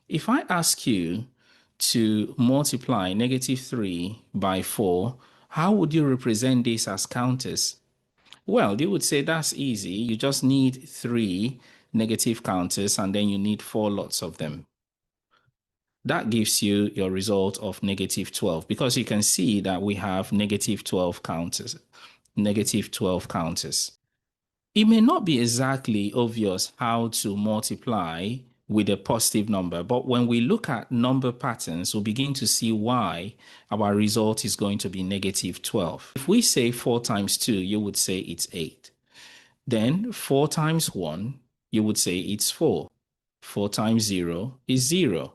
If I ask you to multiply -3 by 4, how would you represent this as counters? Well, you would say that's easy. You just need 3 negative counters and then you need 4 lots of them. That gives you your result of -12 because you can see that we have -12 counters. -12 counters. It may not be exactly obvious how to multiply with a positive number, but when we look at number patterns, we'll begin to see why our result is going to be -12. If we say 4 times 2, you would say it's 8. Then 4 times 1, you would say it's 4. 4 times 0 is 0.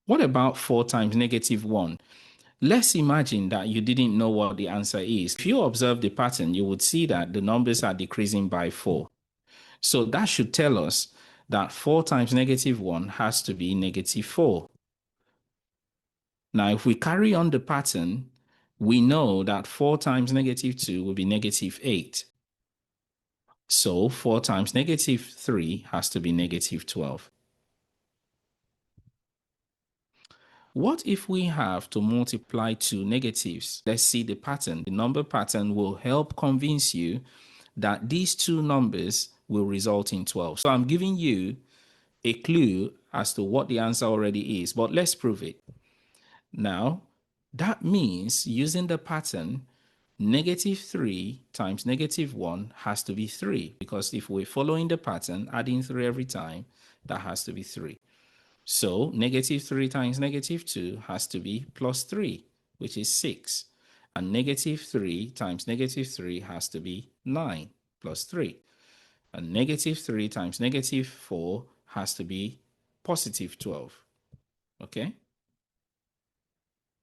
What about 4 times -1? Let's imagine that you didn't know what the answer is. If you observe the pattern, you would see that the numbers are decreasing by 4. So that should tell us that 4 times -1 has to be -4. Now, if we carry on the pattern, we know that 4 times -2 will be -8. So 4 times -3 has to be -12. What if we have to multiply two negatives? Let's see the pattern. The number pattern will help convince you that these two numbers will result in 12. So I'm giving you a clue as to what the answer already is, but let's prove it. Now, that means using the pattern, -3 times -1 has to be 3, because if we're following the pattern, adding 3 every time, that has to be 3. So -3 times -2 has to be +3, which is 6. And -3 times -3 has to be 9 plus 3. And -3 times -4 has to be +12. Okay?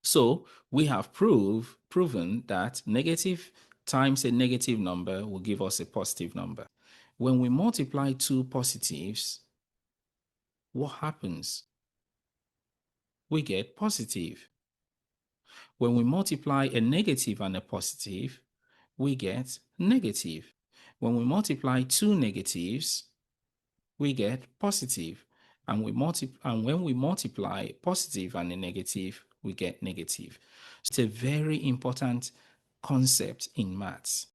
So we have proven that negative times a negative number will give us a positive number. When we multiply two positives, what happens? We get positive. When we multiply a negative and a positive, we get negative. When we multiply two negatives, we get positive. And when we multiply positive and a negative, we get negative. It's a very important concept in maths.